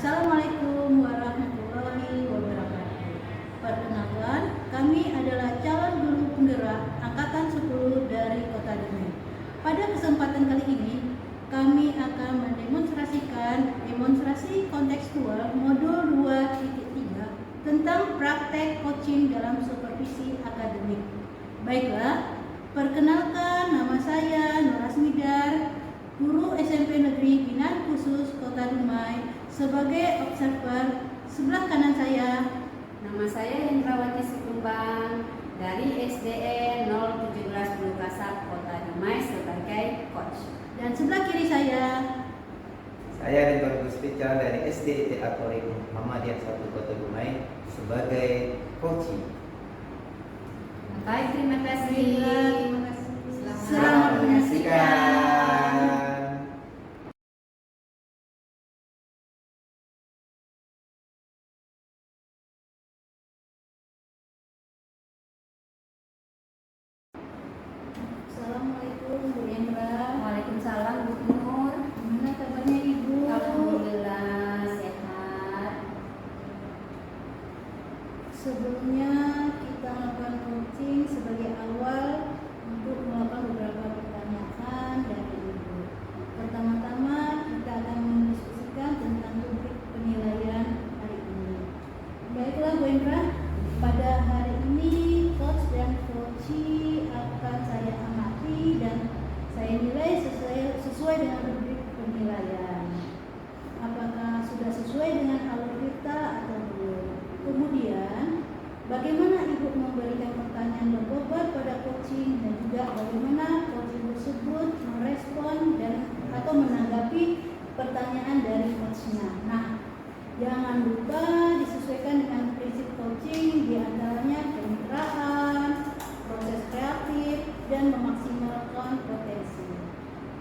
Assalamualaikum warahmatullahi wabarakatuh. Perkenalkan, kami adalah calon guru penggerak Angkatan 10 dari Kota Dumai. Pada kesempatan kali ini, kami akan mendemonstrasikan demonstrasi kontekstual modul 2.3 tentang praktek coaching dalam supervisi akademik. Baiklah, perkenalkan, nama saya Nur Asmidar, guru SMP Negeri Binaan Khusus Kota Dumai. Sebagai observer, sebelah kanan saya, nama saya Hendrawati Sikumbang dari SDN 017 Bulukasap Kota Dumai sebagai coach. Dan sebelah kiri saya Ridwan Guspitra dari SD ITA Torik Muhammadiyah 1 Kota Dumai sebagai coaching. Baik, terima kasih. Selamat menyaksikan. Assalamualaikum Bu Hendra. Waalaikumsalam Bu Nur. Gimana kabarnya Ibu? Alhamdulillah sehat. Sebelumnya kita melakukan coaching sebagai awal untuk melakukan beberapa pertanyaan dari Ibu. Pertama-tama kita akan mendiskusikan tentang topik penilaian hari ini. Baiklah Bu Hendra, pada hari ini coach dan coachee akan saya amati dan saya nilai sesuai dengan rubrik penilaian. Apakah sudah sesuai dengan alur kita atau belum? Kemudian, bagaimana Ibu memberikan pertanyaan berbobot pada coaching dan juga bagaimana coaching tersebut merespon dan atau menanggapi pertanyaan dari coachnya. Nah, jangan lupa disesuaikan dengan prinsip coaching, diantaranya kemitraan, proses kreatif, dan memaksimalkan potensi.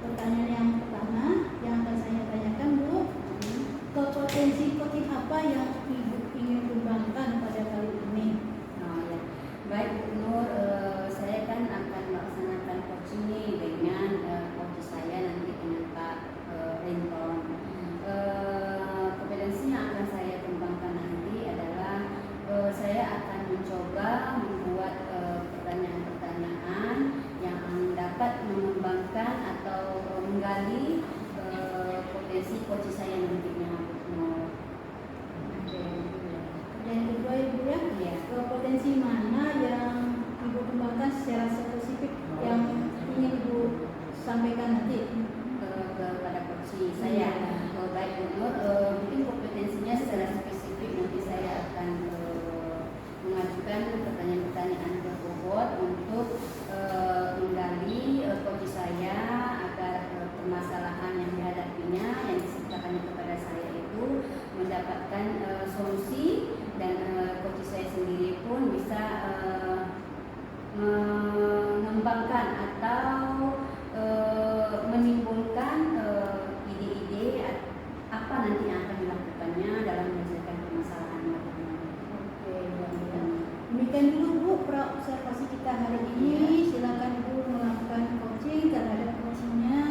Pertanyaan yang pertama yang akan saya tanyakan, Bu, kompetensi coaching apa yang Ibu ingin kembangkan pada kali ini? Oh, ya. Baik Bu Nur, saya kan akan melaksanakan coaching ini dengan coach saya nanti dengan Pak Rinton. Kompetensi yang akan saya kembangkan nanti adalah saya akan mencoba membuat pertanyaan-pertanyaan yang dapat mengembangkan atau menggali potensi coach saya nantinya. Dan kedua Ibu ya, Iya. potensi mana yang Ibu kembangkan secara spesifik yang ingin Ibu sampaikan nanti? Kepada coach saya. Baik Bu Nur, mungkin kompetensinya secara spesifik nanti saya akan mengajukan pertanyaan-pertanyaan berbobot untuk menggali coach saya agar permasalahan yang dihadapinya yang diceritakannya kepada saya itu mendapatkan solusi dan coach saya sendiri pun bisa mengembangkan atau menimbulkan ide-ide apa nanti yang akan dilakukannya dalam menyelesaikan permasalahannya. Oke, demikian dulu Bu observasi kita hari ini. Silakan Ibu melakukan coaching terhadap coachingnya.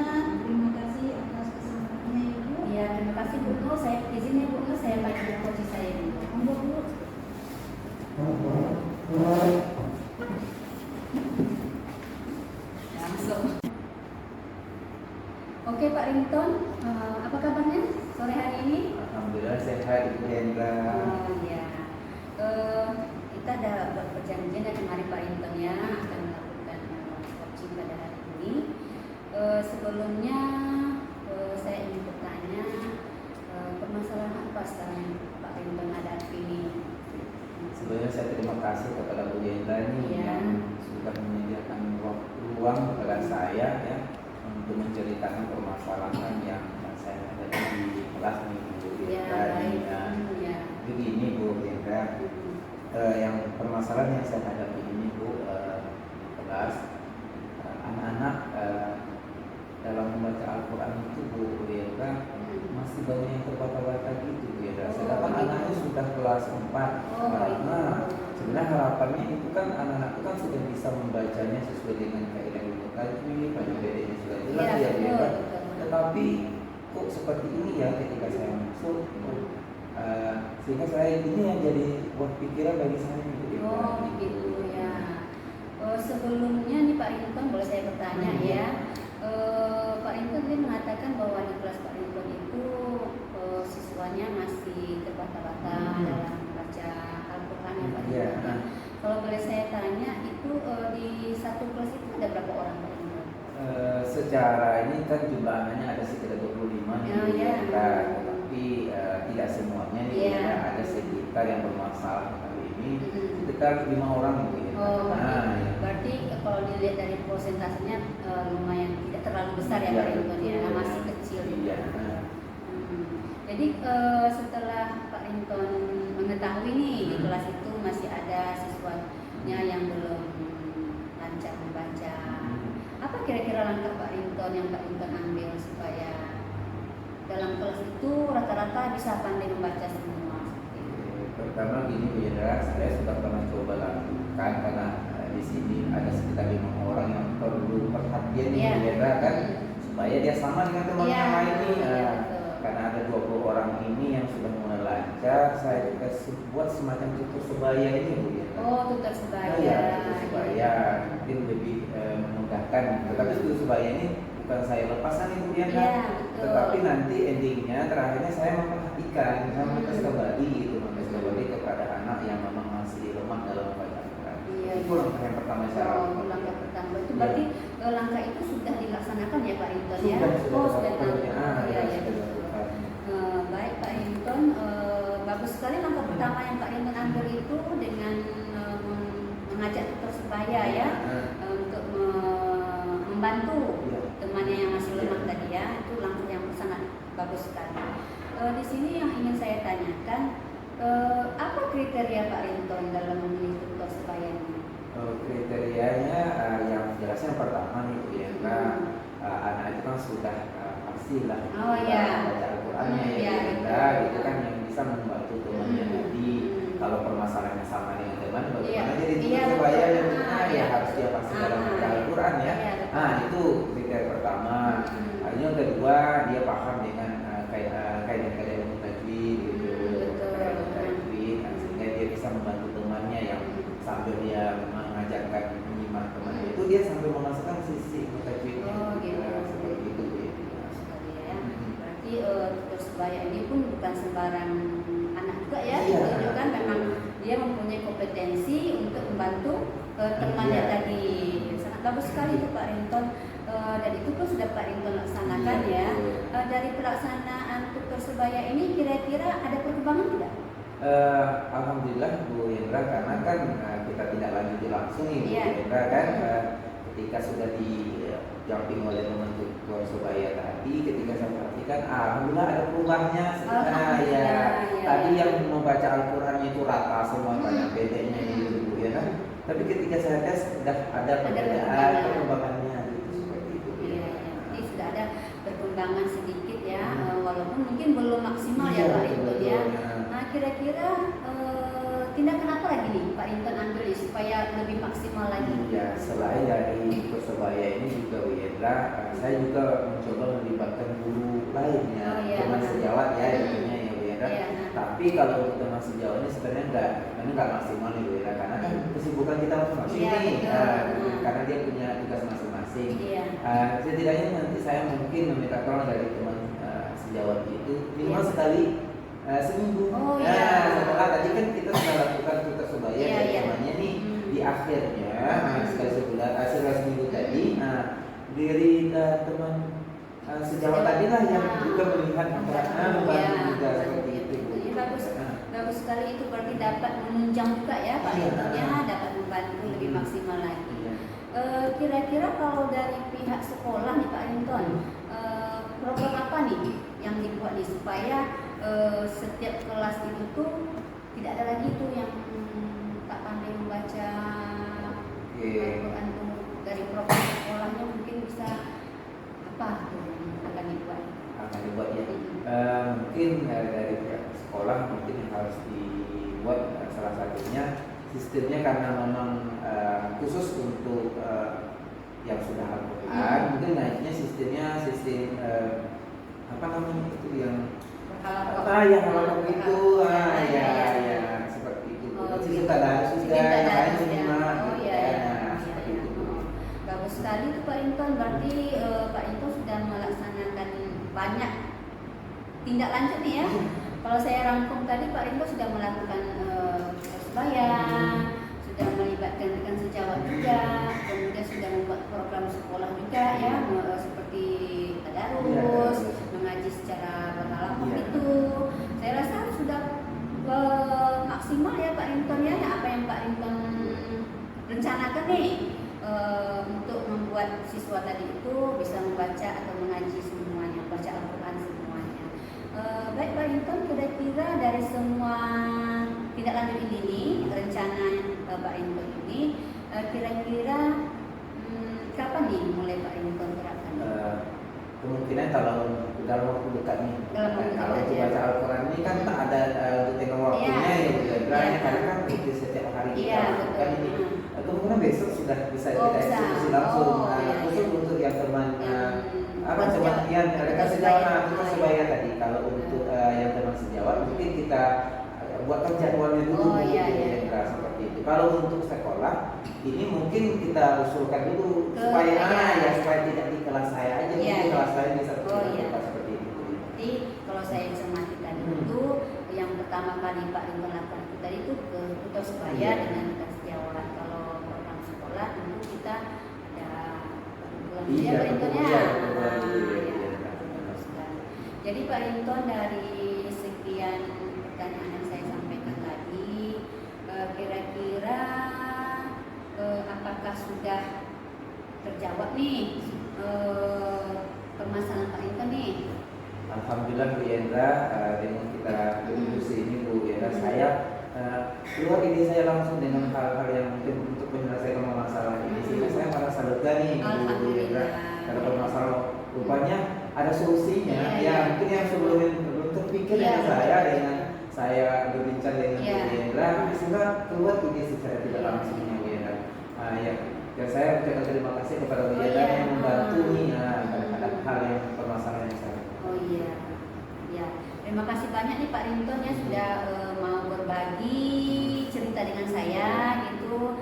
Terima kasih atas kesempatannya Ibu. Ya, terima kasih Bu Nur. Saya izin ya Bu Nur, saya panggil coach saya dulu. Monggo Bu. Langsung. Oke Pak Rinton, apa kabarnya sore hari ini? Alhamdulillah sehat Ibu Hendra. Ya, kita ada perjanjian dari kemarin Pak Rinton ya akan melakukan coaching pada hari ini. Sebelumnya saya ingin bertanya permasalahan apa sekarang Pak Rinton hadapi ini? Sebenarnya saya terima kasih kepada Bu Hendra ini Iya. yang sudah menyediakan ruang kepada saya ya untuk menceritakan permasalahan yang saya hadapi di kelas nih Bu Ya, Hendra ini baik. ya. Ya. Begini Bu Hendra, yang permasalahan yang saya hadapi ini Bu di kelas anak-anak dalam membaca Al-Quran itu Bu Hendra masih banyak yang terbata-bata gitu Bu Hendra. Sedangkan anaknya sudah kelas 4. Nah, sebenarnya harapannya itu kan anak-anak itu kan sudah bisa membacanya sesuai dengan kaidah ilmu tajwid, pada bedanya sudah jelas ya Bu Hendra. Tetapi kok seperti ini ya ketika saya masuk. Sehingga saya ini yang jadi buat pikiran bagi saya gitu ya. Oh begitu ya. Sebelumnya nih Pak Rinton, boleh saya bertanya ya? Pak Rinton dia mengatakan bahwa di kelas Pak Rinton itu siswanya masih terbata-bata dalam membaca Al-Quran ya Pak Iya. Rinton. Kalau boleh saya tanya, itu di satu kelas itu ada berapa orang Pak Rinton? Secara ini kan jumlah anaknya ada sekitar 25 nih, Oh, iya. tetapi tidak semuanya nih, Iya. ya, ada sekitar yang bermasalah kali ini sekitar 5 orang gitu ya. Oh, Nah, berarti kalau dilihat dari prosentasenya lumayan tidak terlalu besar ya Iya, Pak Rinton ya, betul. masih kecil gitu. Iya. Jadi setelah Pak Rinton mengetahui nih di kelas itu masih ada siswanya yang belum lancar membaca, apa kira-kira langkah Pak Rinton yang Pak Rinton ambil supaya dalam kelas itu rata-rata bisa pandai membaca semua? Pertama gini Bu Yendra, saya sudah pernah coba lakukan karena di sini ada sekitar 5 orang yang perlu perhatian nih Iya. Bu Yendra kan, supaya dia sama dengan teman Iya, yang lain nih. iya, betul. Karena ada 20 orang ini yang sudah mulai lancar, saya juga buat semacam tutur sebaya ini Bu Yendra. Oh, tutor sebaya. Ya, tutur sebaya mungkin lebih memudahkan. Tetapi tutur sebaya ini bukan saya lepaskan itu Bu Yendra. Iya, betul. Tetapi nanti endingnya terakhirnya saya memperhatikan, saya memperhatikan kembali itu, memperhatikan kembali kepada anak yang memang masih lemah dalam membaca Al-Quran. Iya. Itu langkah yang pertama saya Oh, lakukan. langkah pertama itu Iya. berarti langkah itu sudah dilaksanakan ya Pak Rinton ya? Sudah, Oh, sudah sudah. dilakukan. Iya, iya, Sudah betul. dilakukan. Baik Pak Rinton, bagus sekali langkah pertama yang Pak Rinton ambil itu dengan mengajak tutor sebaya ya, untuk membantu Iya. temannya yang masih lemah Iya. tadi ya, itu langkah yang sangat bagus sekali. Di sini yang ingin saya tanyakan, apa kriteria Pak Rinton dalam memilih tutor sebaya ini? Kriterianya yang jelasnya pertama nih Bu Yendra, anak itu kan sudah pastilah Oh, iya. baca Al-Qurannya ya Iya, Bu Yendra, betul. itu kan yang bisa membantu temannya tadi. Kalau permasalahannya sama dengan teman, bagaimana Iya. jadi tutor Iya, sebaya betul. yang benar ya Iya. harus dia pasti dalam baca Al-Quran ya. Iya, betul. Nah itu kriteria pertama. Yang kedua dia paham dengan kaidah-kaidah ilmu tajwid gitu, Betul. kaidah tajwid, sehingga dia bisa membantu temannya yang sambil dia mengajarkan menyimak temannya itu dia sambil memasukkan sisi ilmu tajwidnya. Oh, gitu. Seperti itu ya. Sekali ya. Berarti tutor sebaya ini pun bukan sembarang anak juga ya, Iya. ditunjukkan memang dia mempunyai kompetensi untuk membantu temannya Iya. tadi. Sangat bagus sekali itu Pak Rinton, dan itu pun sudah Pak Rinton laksanakan Iya, ya. betul. Dari pelaksanaan tutor sebaya ini kira-kira ada perkembangan tidak? Alhamdulillah Bu Yendra, karena kan kita tidak lanjuti langsung nih Bu Iya. Yendra kan, ketika sudah didamping oleh teman tutor sebaya tadi, ketika saya perhatikan alhamdulillah ada perubahannya. Alhamdulillah, Ya, ya, tadi ya. yang membaca Al-Qurannya itu rata semua, banyak bedanya itu Bu Yendra. Tapi ketika saya tes sudah ada perbedaan perkembangannya gitu, seperti itu. Bu Iya, Yendra. jadi sudah ada perkembangan sedikit ya, walaupun mungkin belum maksimal ya Iya, Pak Rinton betul, ya. ya. Nah, kira-kira tindakan apa lagi nih Pak Rinton ambil nih supaya lebih maksimal lagi? Ya, selain dari Persebaya ini juga Bu Yendra, saya juga mencoba melibatkan guru lainnya, Oh, iya. teman sejawat ya intinya ya Bu Yendra. Iya. Tapi kalau untuk teman sejawat ini sebenarnya nggak maksimal nih Bu Yendra, karena kan kesibukan kita masing-masing Iya, nih, betul. karena dia punya tugas masing-masing. Iya. Setidaknya nanti saya mungkin meminta tolong dari teman sejawat itu minimal Iya. sekali seminggu. Oh, iya. Setelah tadi kan kita sudah lakukan tugas sebaya Iya, dari iya. temannya nih, di akhirnya Hmm. sekali sebulan, sekali seminggu tadi, dari teman sejawat tadi lah yang juga melihat membantu juga seperti itu. Ini bagus, Nah, bagus sekali itu berarti dapat menunjang juga ya Pak Iya. Rinton ya, dapat membantu lebih maksimal lagi. iya. Kira-kira kalau dari pihak sekolah nih Pak Rinton, program apa nih yang dibuat nih supaya setiap kelas itu tuh tidak ada lagi tuh yang tak pandai membaca Oke. Al-Quran tuh, dari program sekolahnya mungkin bisa apa tuh yang akan dibuat? Akan dibuat ya. Mungkin dari pihak sekolah mungkin yang harus dibuat salah satunya sistemnya, karena memang khusus untuk yang sudah Al-Quran, mungkin naiknya sistem apa namanya itu yang Berhalal yang halal itu iya. ya seperti itu. Oh, Masih gitu. suka ada Kita ada makanya ya. cuma Oh gitu iya, kan. iya. Nah, seperti itu. Bagus sekali tuh Pak Inton. Berarti Pak Inton sudah melaksanakan banyak tindak lanjut nih ya. Kalau saya rangkum tadi Pak Inton sudah melakukan persebaya, sudah melibatkan rekan sejawat juga, kemudian sudah membuat program sekolah juga ya, seperti tadarus, mengaji secara berhalang itu. Saya rasa sudah maksimal ya Pak Inton ya, apa yang Pak Inton rencanakan nih untuk membuat siswa tadi itu bisa membaca atau mengaji semuanya, baca Al-Quran semuanya. Baik Pak Inton, kira-kira dari semua tindak lanjut ini, rencana Pak Inton ini, kira-kira kapan nih mulai Pak Inton terapkan? Kemungkinan kalau dalam waktu dekat nih. Dalam waktu Kalau dekat, untuk ya. baca Al-Quran ini kan tak ada tengah waktunya Iya. ya gitu. Iya. Karena kan itu setiap hari kita Iya, lakukan betul. ini. Kemungkinan besok sudah bisa Oh, kita bisa. eksekusi langsung. Oh, iya, Khusus iya. untuk yang teman Bukan teman sejawat. yang Bukan rekan sebaya. sejawat kita Oh, iya. sebaya tadi. Kalau untuk yang teman sejawat mungkin kita buatkan jadwalnya dulu. Oh, iya, iya. Seperti itu. Kalau untuk sekolah ini mungkin kita usulkan dulu Ke supaya saya. supaya tidak di kelas saya aja, Iya, mungkin iya. kelas saya bisa Oh, iya. seperti itu. Jadi kalau saya cermati tadi itu yang pertama kali Pak Inton lakukan itu tadi itu ke Kuto Sebaya Iya. dengan rekan sejawat. Kalau program sekolah tentu kita ada pulang Iya, ya Pak Inton ya. iya, Nah, iya, ya, iya. betul sekali. Jadi Pak Inton, dari sekian pertanyaan yang saya sampaikan tadi, kira-kira apakah sudah terjawab nih permasalahan Pak Inton nih? Alhamdulillah Bu Yendra, dengan kita berdiskusi ini Bu Yendra, saya keluar ide saya langsung dengan hal-hal yang mungkin untuk menyelesaikan masalah ini. Sehingga saya merasa lega nih Bu Yendra, karena permasalahan rupanya ada solusinya. Iya, Ya iya. mungkin yang sebelumnya belum terpikir Iya, dengan saya berbincang dengan Iya. Bu Yendra, sehingga keluar ide secara tidak Iya. langsungnya Bu Yendra. Ya. Dan saya ucapkan terima kasih kepada Bu Oh, Yendra iya. yang membantu nih kadang-kadang hal yang permasalahan yang saya. Oh iya, ya. Terima kasih banyak nih Pak Rinton ya sudah mau berbagi cerita dengan saya gitu,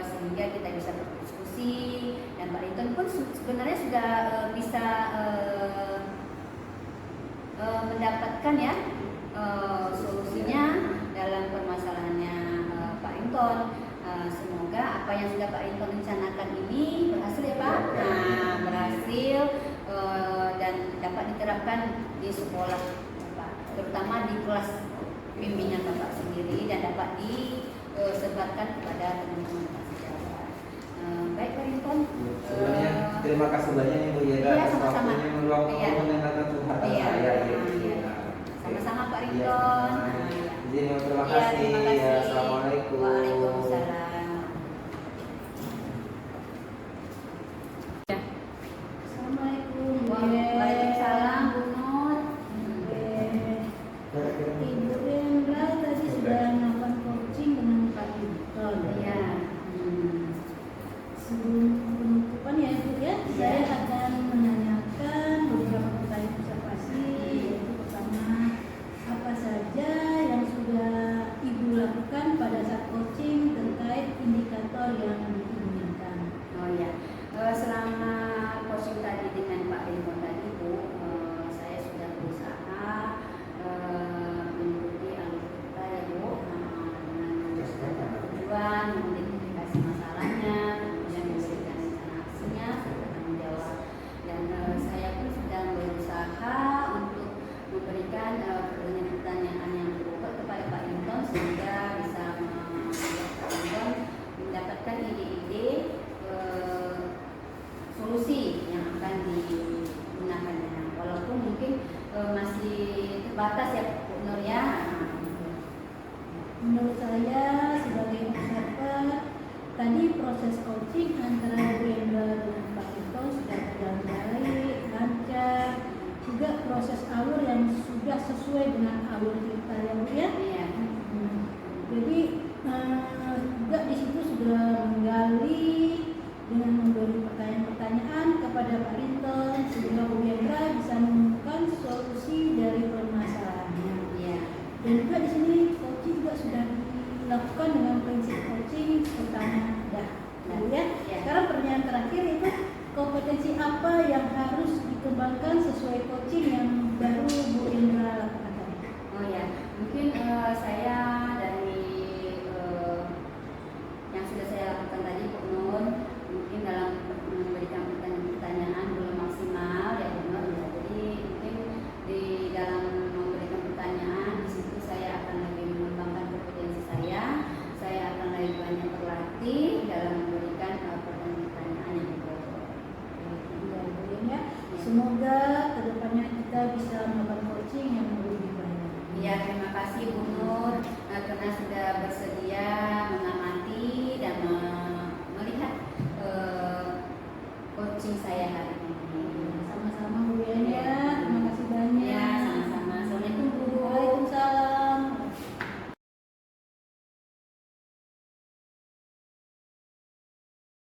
sehingga kita bisa berdiskusi, dan Pak Rinton pun sebenarnya sudah bisa mendapatkan ya solusinya dalam permasalahannya Pak Rinton. Semoga apa yang sudah Pak Rinton rencanakan ini berhasil ya Pak. Nah, berhasil dan dapat diterapkan di sekolah Bapak, terutama di kelas bimbingan Bapak sendiri, dan dapat disebarkan kepada teman-teman Bapak sejawat. Baik Pak Rinton. Sebenarnya terima kasih banyak nih Bu Yeda Iya, atas sama-sama. waktunya meluangkan Iya. mendengarkan curhatan Iya, saya. iya. Sama-sama Pak Iya, Rinton. sama-sama. Iya. Jadi terima Iya, kasih. terima kasih. Ya, Assalamualaikum. Waalaikumsalam. Assalamualaikum. Waalaikumsalam Bu Nur. Ibu Rendra tadi sudah melakukan coaching dengan Pak Rinton. Iya. Sebelum penutupan ya Ibu ya, saya akan menanyakan beberapa pertanyaan observasi, yaitu pertama, apa saja yang sudah Ibu lakukan pada saat coaching terkait indikator yang diinginkan? Oh ya, selama coaching tadi dengan Pak Rinton tadi Bu, saya sudah berusaha mengikuti alur kita ya Bu, dengan tujuan, mengidentifikasi masalahnya, kemudian memberikan rencana aksinya serta tanggung jawab. Dan saya pun sedang berusaha untuk memberikan pertanyaan-pertanyaan yang berbobot kepada Pak Rinton, sehingga bisa membuat Pak Rinton mendapatkan ide-ide solusi yang akan digunakannya, walaupun mungkin masih terbatas ya Bu Nur ya. Menurut saya sebagai observer, tadi proses coaching antara Bu Rendra dengan Pak Rinton sudah berjalan baik, lancar. Juga proses alur yang sudah sesuai dengan alur kita ya Bu ya. Iya.